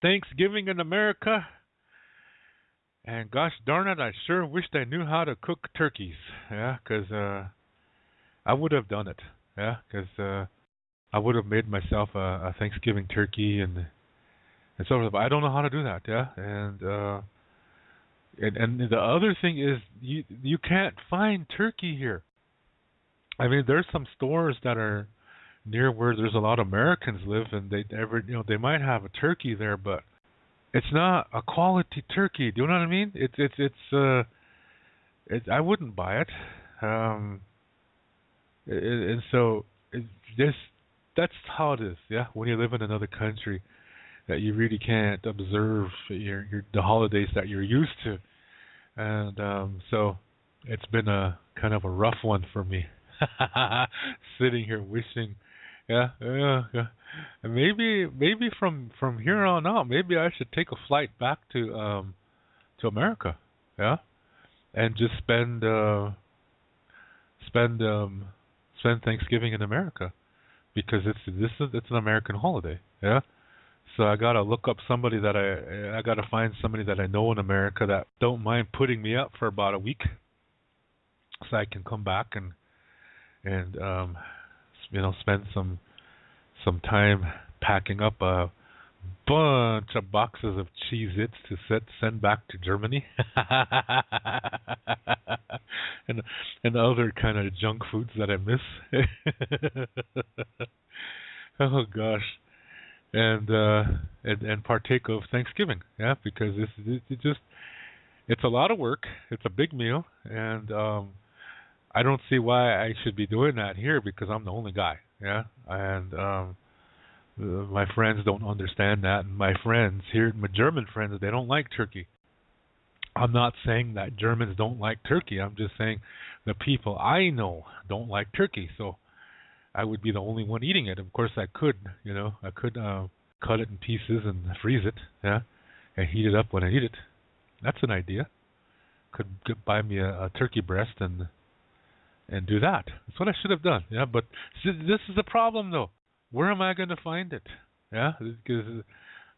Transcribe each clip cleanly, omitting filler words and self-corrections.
Thanksgiving in America, and gosh darn it, I sure wished I knew how to cook turkeys. Yeah, 'cause I would have done it. Yeah, 'cause I would have made myself a Thanksgiving turkey and so forth. But I don't know how to do that. Yeah, and the other thing is you can't find turkey here. I mean, there's some stores that are near where there's a lot of Americans live, and they might have a turkey there, but it's not a quality turkey. Do you know what I mean? I wouldn't buy it. Um, and so this that's how it is. Yeah, when you live in another country, that you really can't observe the holidays that you're used to, and so it's been a kind of a rough one for me. Sitting here wishing, yeah, yeah, yeah. And maybe from here on out, maybe I should take a flight back to America, yeah, and just spend spend Thanksgiving in America because it's an American holiday, yeah. So I gotta look up somebody that I gotta find somebody that I know in America that don't mind putting me up for about a week, so I can come back and spend some time packing up a bunch of boxes of Cheez-Its to send back to Germany, and and other kind of junk foods that I miss. Oh gosh, and partake of Thanksgiving, yeah, because it's a lot of work. It's a big meal, and I don't see why I should be doing that here because I'm the only guy, yeah, and my friends don't understand that, and my friends here, my German friends, they don't like turkey. I'm not saying that Germans don't like turkey. I'm just saying the people I know don't like turkey, so I would be the only one eating it. Of course, I could cut it in pieces and freeze it, yeah, and heat it up when I eat it. That's an idea. Could buy me a turkey breast and do that. That's what I should have done. Yeah, but this is the problem though. Where am I going to find it? Yeah, because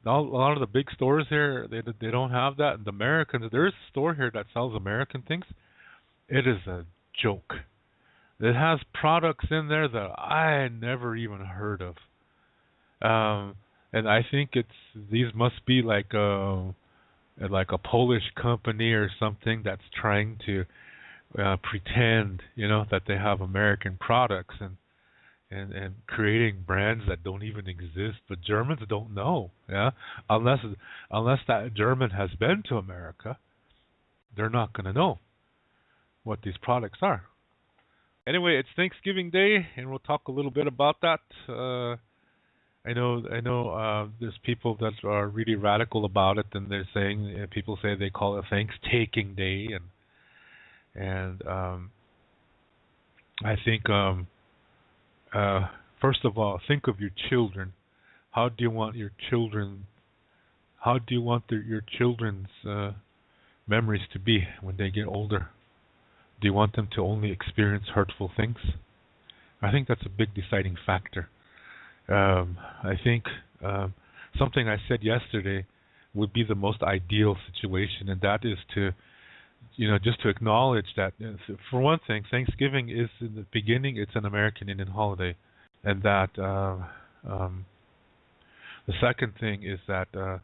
a lot of the big stores here they don't have that. And the Americans, there's a store here that sells American things. It is a joke. It has products in there that I never even heard of. And I think these must be like a Polish company or something that's trying to pretend, that they have American products and creating brands that don't even exist. But Germans don't know, yeah. Unless that German has been to America, they're not going to know what these products are. Anyway, it's Thanksgiving Day, and we'll talk a little bit about that. I know. There's people that are really radical about it, and they're saying people say they call it Thanks-taking Day, and I think first of all, think of your children. How do you want your children? How do you want your children's memories to be when they get older? Do you want them to only experience hurtful things? I think that's a big deciding factor. I think something I said yesterday would be the most ideal situation, and that is to, just to acknowledge that, for one thing, Thanksgiving is in the beginning, it's an American Indian holiday, and that the second thing is that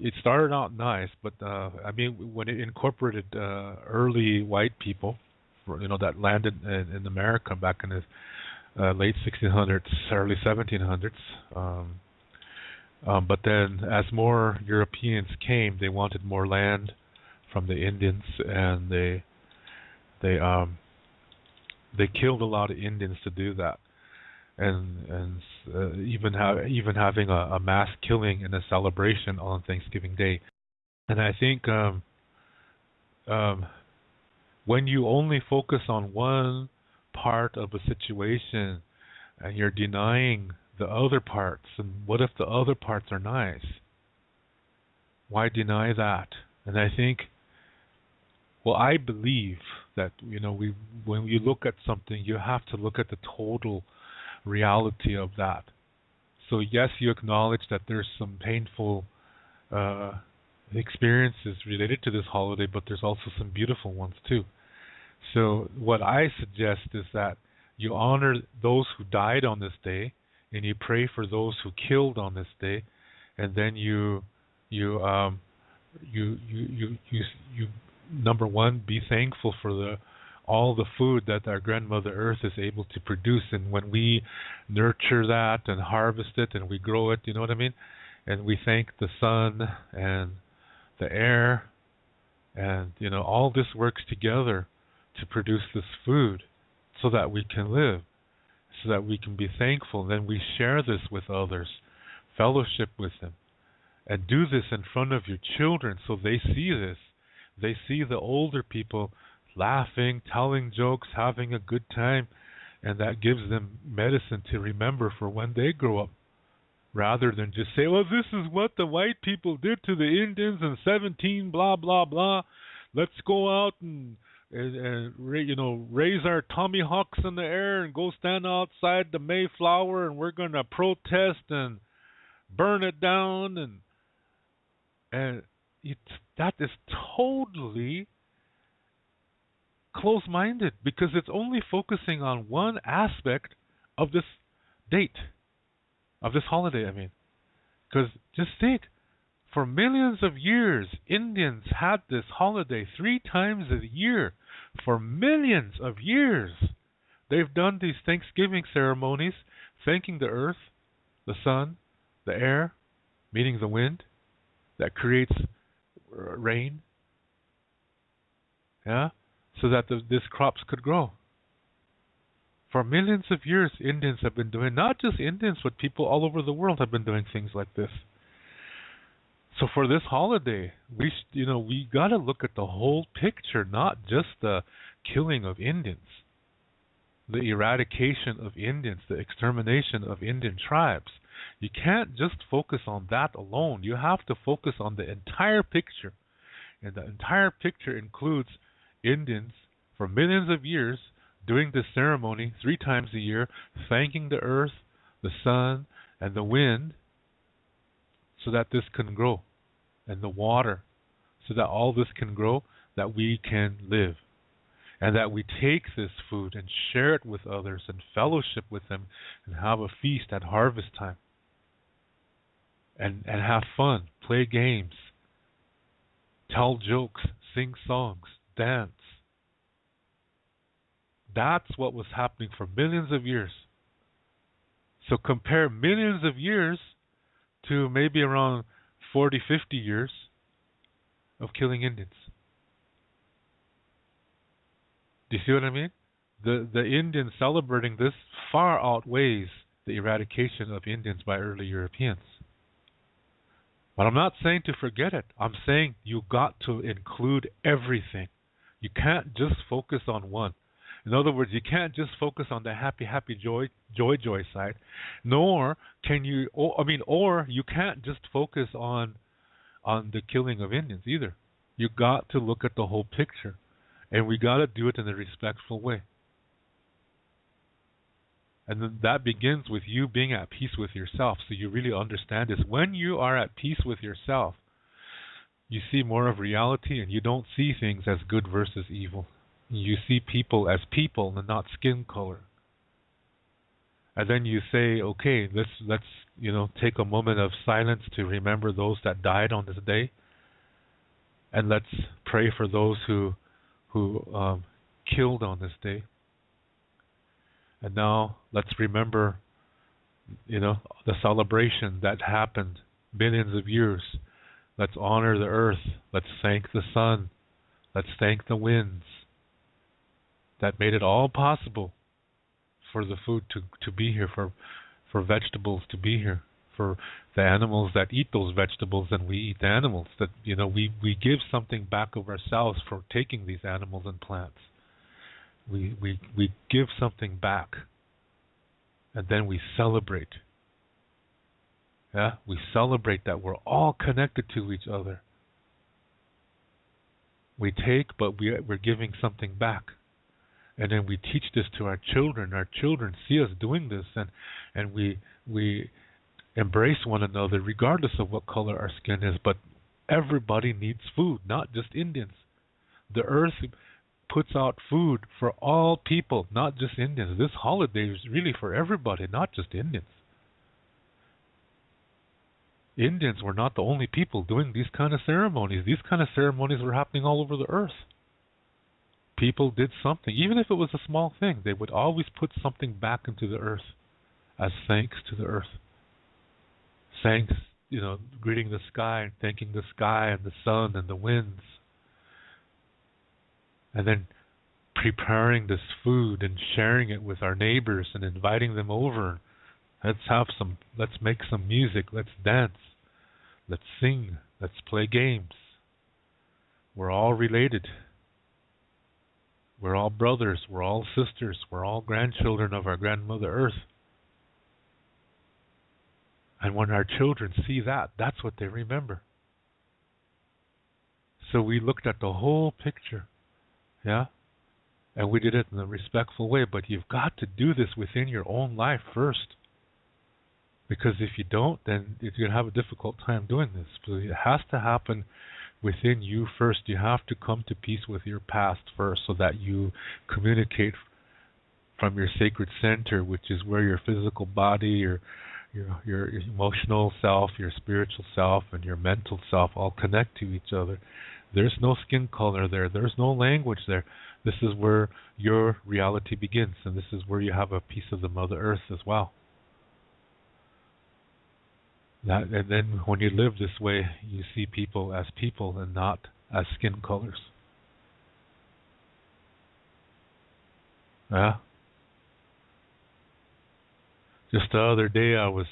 it started out nice, but I mean, when it incorporated early white people, that landed in America back in the late 1600s, early 1700s. But then, as more Europeans came, they wanted more land from the Indians, and they killed a lot of Indians to do that, and even having a mass killing and a celebration on Thanksgiving Day. And I think when you only focus on one part of a situation and you're denying the other parts, and what if the other parts are nice? Why deny that? And I think, well, I believe that when you look at something, you have to look at the total reality of that. So yes, you acknowledge that there's some painful uh, experiences related to this holiday, but there's also some beautiful ones too. So what I suggest is that you honor those who died on this day, and you pray for those who killed on this day, and then you you number one, be thankful for the all the food that our grandmother Earth is able to produce, and when we nurture that and harvest it and we grow it, you know what I mean? And we thank the sun and the air, and all this works together to produce this food so that we can live, so that we can be thankful. Then we share this with others, fellowship with them, and do this in front of your children so they see this. They see the older people laughing, telling jokes, having a good time, and that gives them medicine to remember for when they grow up, rather than just say, well, this is what the white people did to the Indians in 17 blah blah blah. Let's go out and raise our tomahawks in the air and go stand outside the Mayflower, and we're going to protest and burn it down, and that is totally close-minded, because it's only focusing on one aspect of this date, of this holiday, I mean. Because just think, for millions of years, Indians had this holiday 3 times a year. For millions of years, they've done these Thanksgiving ceremonies, thanking the earth, the sun, the air, meaning the wind, that creates rain, yeah, so that these crops could grow. For millions of years, Indians have been doing, not just Indians, but people all over the world have been doing things like this. So for this holiday, we got to look at the whole picture, not just the killing of Indians, the eradication of Indians, the extermination of Indian tribes. You can't just focus on that alone. You have to focus on the entire picture. And the entire picture includes Indians for millions of years doing this ceremony 3 times a year, thanking the earth, the sun, and the wind, so that this can grow, and the water, so that all this can grow, that we can live. And that we take this food and share it with others and fellowship with them and have a feast at harvest time. And have fun, play games, tell jokes, sing songs, dance. That's what was happening for millions of years. So compare millions of years to maybe around 40, 50 years of killing Indians. Do you see what I mean? The Indians celebrating this far outweighs the eradication of Indians by early Europeans. But I'm not saying to forget it. I'm saying you got to include everything. You can't just focus on one. In other words, you can't just focus on the happy, joy side. Nor can you, or you can't just focus on the killing of Indians either. You got to look at the whole picture, and we got to do it in a respectful way. And then that begins with you being at peace with yourself, so you really understand this. When you are at peace with yourself, you see more of reality, and you don't see things as good versus evil. You see people as people and not skin color. And then you say, okay, let's take a moment of silence to remember those that died on this day, and let's pray for those who killed on this day. And now let's remember, the celebration that happened billions of years. Let's honor the earth. Let's thank the sun. Let's thank the winds that made it all possible for the food to be here, for vegetables to be here, for the animals that eat those vegetables and we eat the animals. That we give something back of ourselves for taking these animals and plants. We give something back, and then we celebrate. Yeah, we celebrate that we're all connected to each other. We take, but we're giving something back, and then we teach this to our children. Our children see us doing this, and we embrace one another regardless of what color our skin is. But everybody needs food, not just Indians. The earth puts out food for all people, not just Indians. This holiday is really for everybody, not just Indians. Indians were not the only people doing these kind of ceremonies. These kind of ceremonies were happening all over the earth. People did something, even if it was a small thing. They would always put something back into the earth as thanks to the earth. Thanks, greeting the sky and thanking the sky and the sun and the winds. And then preparing this food and sharing it with our neighbors and inviting them over. Let's make some music, let's dance, let's sing, let's play games. We're all related. We're all brothers, we're all sisters, we're all grandchildren of our grandmother Earth. And when our children see that, that's what they remember. So we looked at the whole picture, yeah? And we did it in a respectful way, but you've got to do this within your own life first. Because if you don't, then you're going to have a difficult time doing this. So it has to happen within you first. You have to come to peace with your past first so that you communicate from your sacred center, which is where your physical body, your emotional self, your spiritual self, and your mental self all connect to each other. There's no skin color there. There's no language there. This is where your reality begins, and this is where you have a piece of the Mother Earth as well. And then when you live this way, you see people as people and not as skin colors. Yeah. Just the other day, I was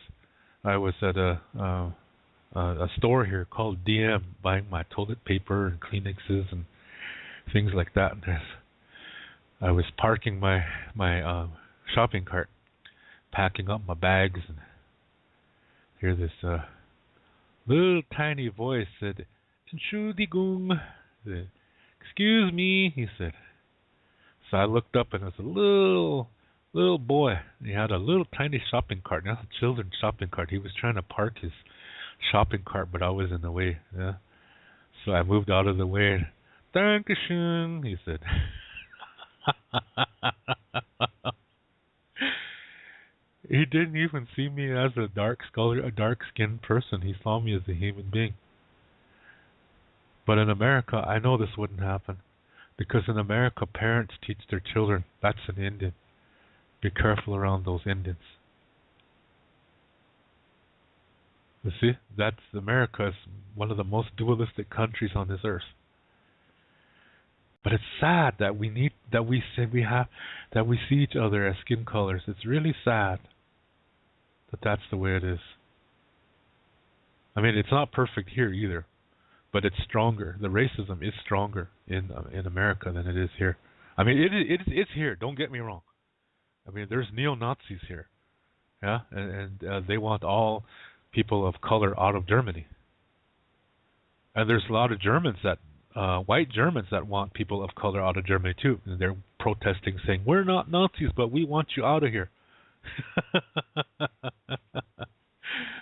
at a store here called DM, buying my toilet paper and Kleenexes and things like that. And I was parking my shopping cart, packing up my bags, and hear this little tiny voice said, "Entschuldigung." "Excuse me," he said. So I looked up, and it was a little boy. He had a little tiny shopping cart, not a children's shopping cart. He was trying to park his shopping cart, but I was in the way. Yeah. So I moved out of the way. "Dankeschön," he said. He didn't even see me as a dark-skinned person. He saw me as a human being. But in America, I know this wouldn't happen. Because in America, parents teach their children, that's an Indian. Be careful around those Indians. You see, America is one of the most dualistic countries on this earth. But it's sad that we see each other as skin colors. It's really sad that that's the way it is. I mean, it's not perfect here either, but it's stronger. The racism is stronger in America than it is here. I mean, it's here. Don't get me wrong. I mean, there's neo-Nazis here, yeah, and they want all people of color out of Germany. And there's a lot of Germans white Germans that want people of color out of Germany too. And they're protesting, saying, "We're not Nazis, but we want you out of here."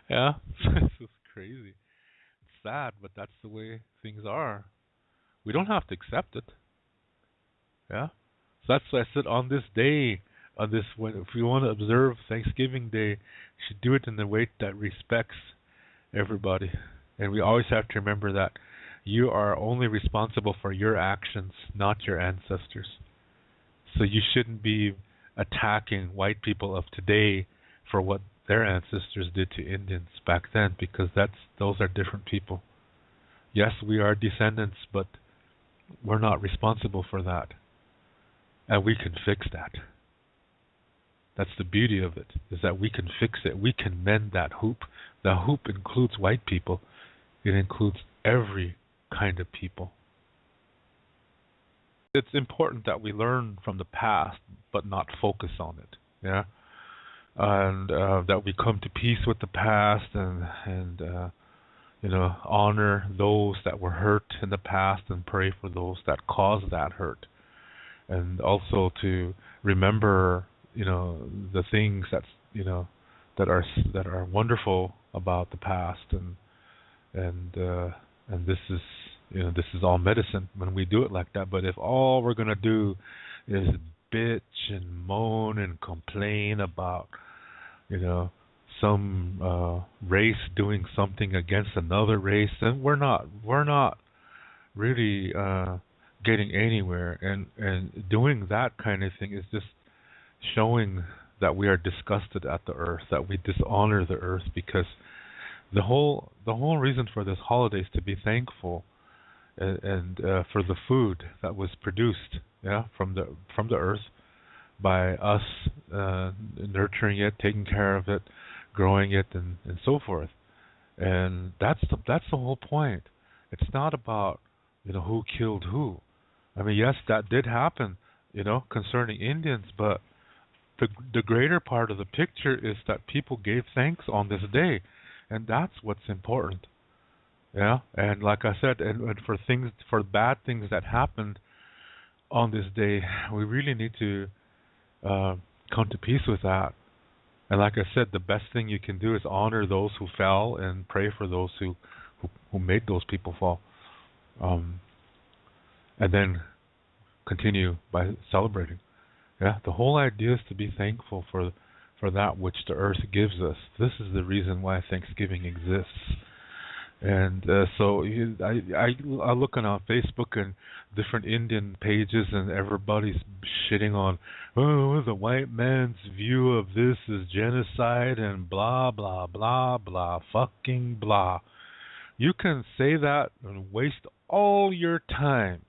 Yeah, this is crazy. It's sad, but that's the way things are. We don't have to accept it. Yeah, so that's why I said on this day, if you want to observe Thanksgiving Day, you should do it in a way that respects everybody. And we always have to remember that you are only responsible for your actions, not your ancestors. So you shouldn't be attacking white people of today for what their ancestors did to Indians back then, because those are different people. Yes, we are descendants, but we're not responsible for that. And we can fix that. That's the beauty of it, is that we can fix it. We can mend that hoop. The hoop includes white people. It includes every kind of people. It's important that we learn from the past, but not focus on it. Yeah, and that we come to peace with the past, and honor those that were hurt in the past, and pray for those that caused that hurt, and also to remember, the things that that are wonderful about the past, and this is, this is all medicine when we do it like that. But if all we're gonna do is bitch and moan and complain about, you know, some race doing something against another race, then we're not really getting anywhere. And doing that kind of thing is just showing that we are disgusted at the earth, that we dishonor the earth, because the whole reason for this holiday is to be thankful, and for the food that was produced, from the earth by us nurturing it, taking care of it, growing it, and so forth. And that's the whole point. It's not about who killed who. I mean, yes, that did happen, concerning Indians, but the greater part of the picture is that people gave thanks on this day, and that's what's important. Yeah, and like I said, and for bad things that happened on this day, we really need to come to peace with that. And like I said, the best thing you can do is honor those who fell and pray for those who made those people fall, and then continue by celebrating. Yeah, the whole idea is to be thankful for that which the earth gives us. This is the reason why Thanksgiving exists. And I looking on Facebook and different Indian pages, and everybody's shitting on, the white man's view of this is genocide and blah blah blah blah fucking blah. You can say that and waste all your time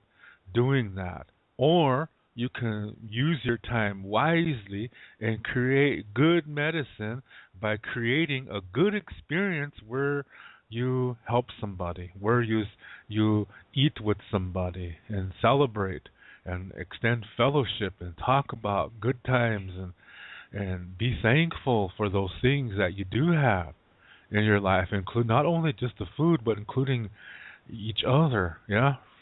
doing that, or you can use your time wisely and create good medicine by creating a good experience where you help somebody, where you eat with somebody and celebrate and extend fellowship and talk about good times, and be thankful for those things that you do have in your life, include not only just the food, but including each other,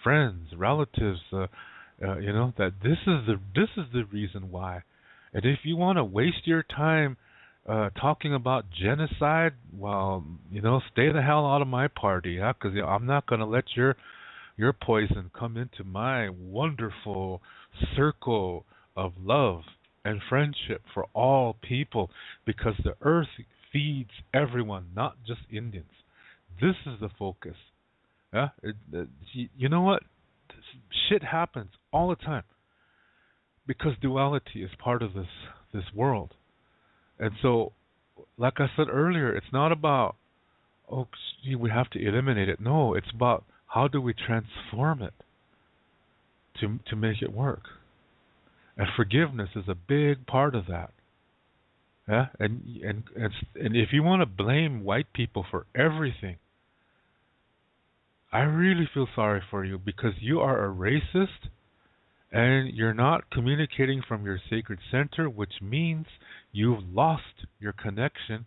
friends, relatives, that this is the reason why. And if you want to waste your time talking about genocide, well, stay the hell out of my party, because I'm not going to let your poison come into my wonderful circle of love and friendship for all people, because the earth feeds everyone, not just Indians. This is the focus. Yeah, you know what? Shit happens all the time because duality is part of this world. And so, like I said earlier, it's not about, we have to eliminate it. No, it's about how do we transform it to make it work. And forgiveness is a big part of that. Yeah, and if you want to blame white people for everything, I really feel sorry for you, because you are a racist and you're not communicating from your sacred center, which means you've lost your connection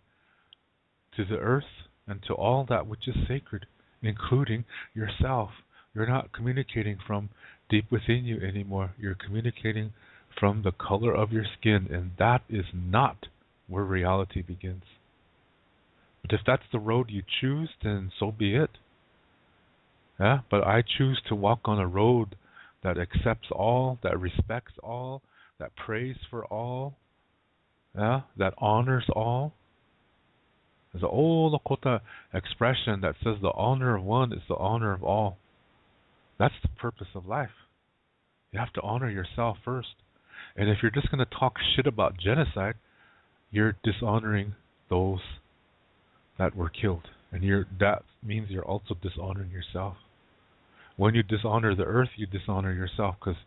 to the earth and to all that which is sacred, including yourself. You're not communicating from deep within you anymore. You're communicating from the color of your skin, and that is not where reality begins. But if that's the road you choose, then so be it. Yeah, but I choose to walk on a road that accepts all, that respects all, that prays for all, that honors all. There's an old Lakota expression that says the honor of one is the honor of all. That's the purpose of life. You have to honor yourself first. And if you're just going to talk shit about genocide, you're dishonoring those that were killed. And that means you're also dishonoring yourself. When you dishonor the earth, you dishonor yourself, because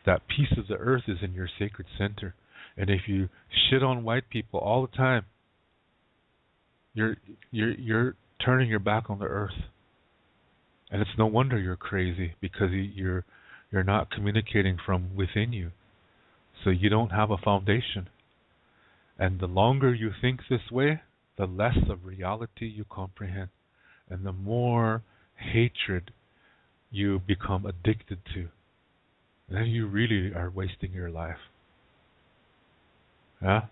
that piece of the earth is in your sacred center. And if you shit on white people all the time, you're turning your back on the earth. And it's no wonder you're crazy, because you're not communicating from within you. So you don't have a foundation. And the longer you think this way, the less of reality you comprehend, and the more hatred you become addicted to. And then you really are wasting your life. Yeah?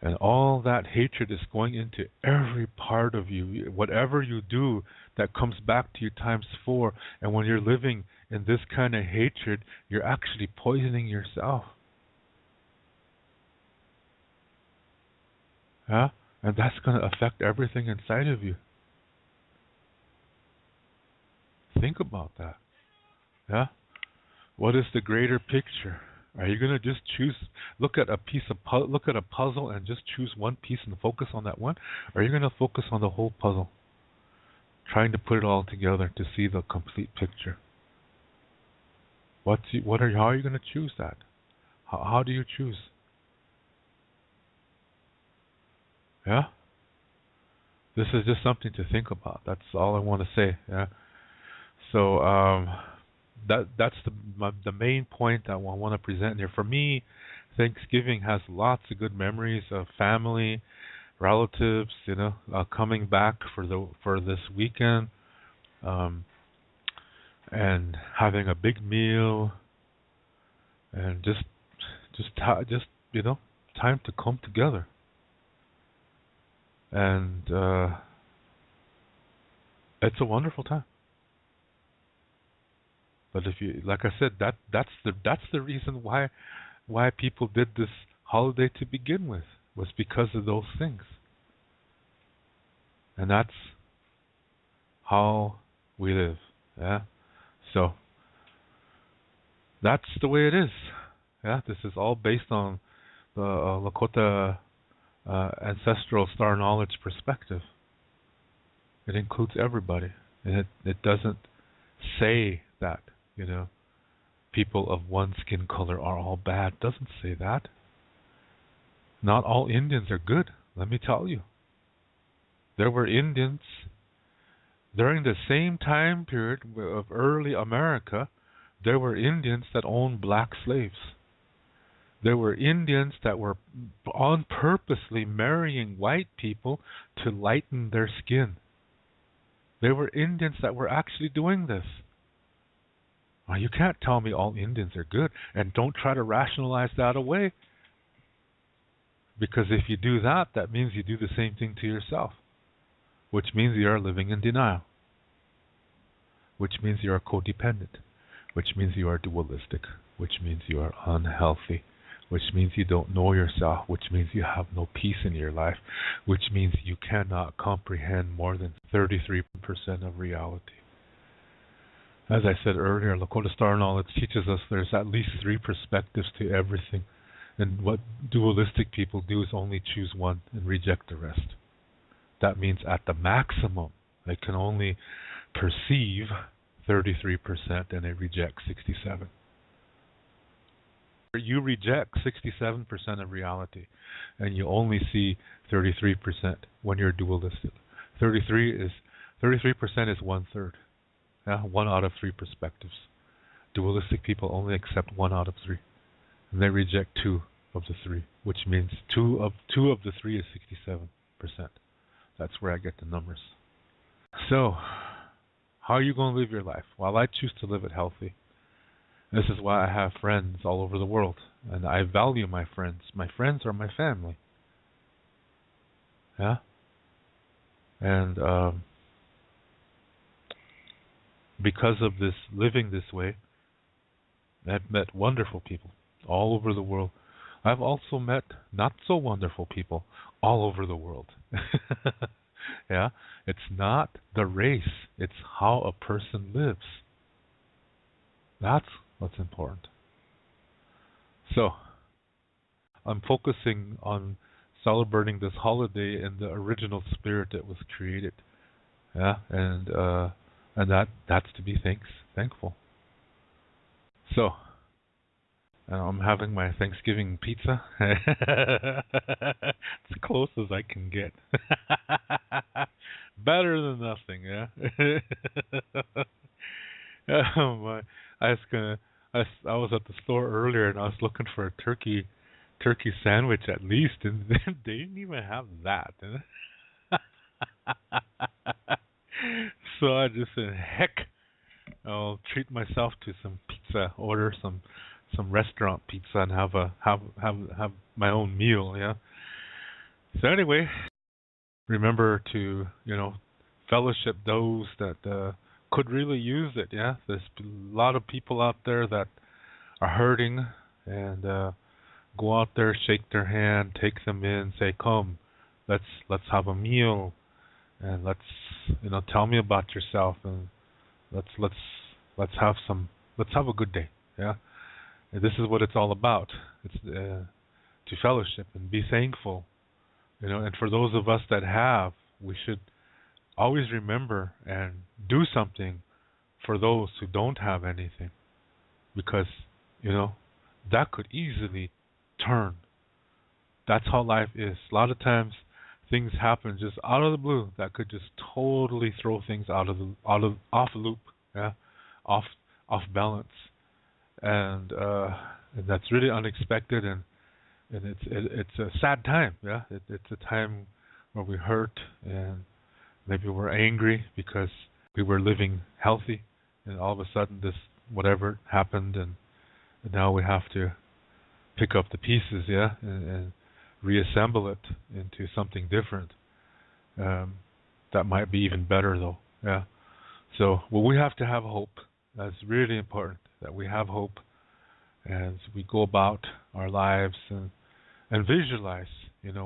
And all that hatred is going into every part of you. Whatever you do, that comes back to you times four. And when you're living in this kind of hatred, you're actually poisoning yourself. Yeah? And that's going to affect everything inside of you. Think about that. Yeah? What is the greater picture? Are you going to just choose, look at a puzzle and just choose one piece and focus on that one? Or are you going to focus on the whole puzzle, trying to put it all together to see the complete picture? How are you going to choose that? How do you choose? Yeah? This is just something to think about. That's all I want to say. Yeah. So that's the main point I want to present here. For me, Thanksgiving has lots of good memories of family, relatives, coming back for this weekend, and having a big meal, and just time to come together. And it's a wonderful time. But if you, like I said, that's the reason why people did this holiday to begin with, was because of those things. And that's how we live. Yeah. So that's the way it is. Yeah. This is all based on the Lakota ancestral star knowledge perspective. It includes everybody, and it doesn't say that people of one skin color are all bad. It doesn't say that. Not all Indians are good. Let me tell you. There were Indians during the same time period of early America. There were Indians that owned black slaves. There were Indians that were on purposely marrying white people to lighten their skin. There were Indians that were actually doing this. Now, you can't tell me all Indians are good, and don't try to rationalize that away. Because if you do that, that means you do the same thing to yourself, which means you are living in denial, which means you are codependent, which means you are dualistic, which means you are unhealthy, which means you don't know yourself, which means you have no peace in your life, which means you cannot comprehend more than 33% of reality. As I said earlier, Lakota Star Knowledge teaches us there's at least 3 perspectives to everything. And what dualistic people do is only choose one and reject the rest. That means at the maximum, they can only perceive 33% and they reject 67%. You reject 67% of reality, and you only see 33% when you're dualistic. 33% is 1/3. 1 out of 3 perspectives. Dualistic people only accept 1 out of 3, and they reject 2 of the 3, which means 2 of the 3 is 67%. That's where I get the numbers. So, how are you going to live your life? Well, I choose to live it healthy. This is why I have friends all over the world, and I value my friends. My friends are my family. Yeah? And because of this, living this way, I've met wonderful people all over the world. I've also met not so wonderful people all over the world. Yeah? It's not the race, it's how a person lives. That's what's important. So, I'm focusing on celebrating this holiday in the original spirit that was created. Yeah, and that's to be thankful. So, I'm having my Thanksgiving pizza. It's as close as I can get. Better than nothing, yeah. I was at the store earlier and I was looking for a turkey sandwich at least, and they didn't even have that. So I just said, heck, I'll treat myself to some pizza, order some restaurant pizza, and have my own meal. Yeah. So anyway, remember to fellowship those that could really use it. Yeah, there's a lot of people out there that are hurting, and go out there, shake their hand, take them in, say, "Come, let's have a meal, and let's tell me about yourself, and let's let's let's have a good day." Yeah, and this is what it's all about. It's to fellowship and be thankful. And for those of us that have, we should always remember and do something for those who don't have anything, because you know that could easily turn. That's how life is. A lot of times things happen just out of the blue that could just totally throw things off loop, yeah, off balance, and that's really unexpected, and it's a sad time, yeah. It's a time where we hurt, and maybe we're angry because we were living healthy, and all of a sudden this whatever happened, and now we have to pick up the pieces, yeah, and reassemble it into something different. Um, that might be even better, though. Yeah. So, well, we have to have hope. That's really important that we have hope as we go about our lives, and visualize,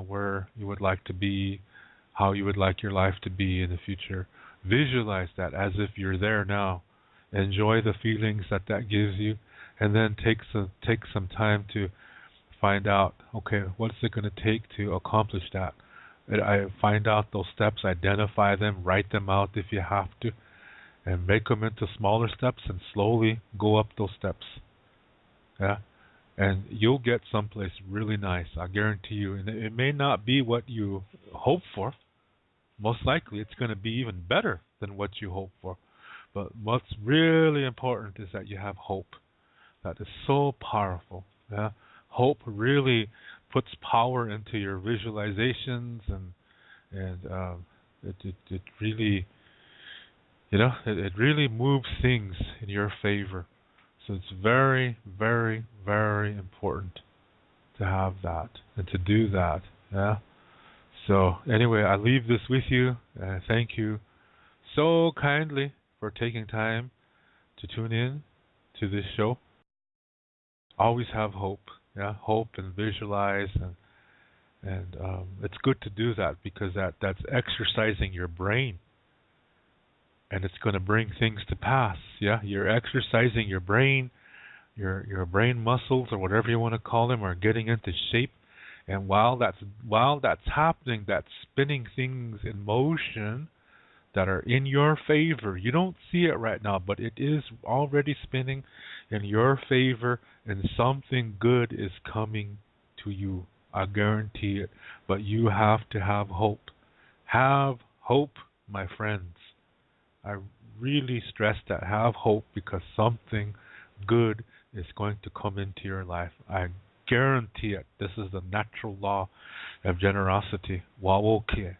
where you would like to be, how you would like your life to be in the future. Visualize that as if you're there now. Enjoy the feelings that gives you, and then take some time to find out, okay, what's it going to take to accomplish that? I find out those steps, identify them, write them out if you have to, and make them into smaller steps and slowly go up those steps. Yeah, and you'll get someplace really nice. I guarantee you. And it may not be what you hope for. Most likely, it's going to be even better than what you hope for. But what's really important is that you have hope. That is so powerful. Yeah, hope really puts power into your visualizations, and it really it really moves things in your favor. So it's very, very, very important to have that and to do that. Yeah. So anyway, I leave this with you. Thank you so kindly for taking time to tune in to this show. Always have hope. Yeah, hope and visualize, and it's good to do that because that's exercising your brain, and it's going to bring things to pass. Yeah, you're exercising your brain, your brain muscles or whatever you want to call them are getting into shape. And while that's happening, that's spinning things in motion that are in your favor. You don't see it right now, but it is already spinning in your favor, and something good is coming to you. I guarantee it. But you have to have hope. Have hope, my friends. I really stress that. Have hope, because something good is going to come into your life. I guarantee it. This is the natural law of generosity. Wawoke.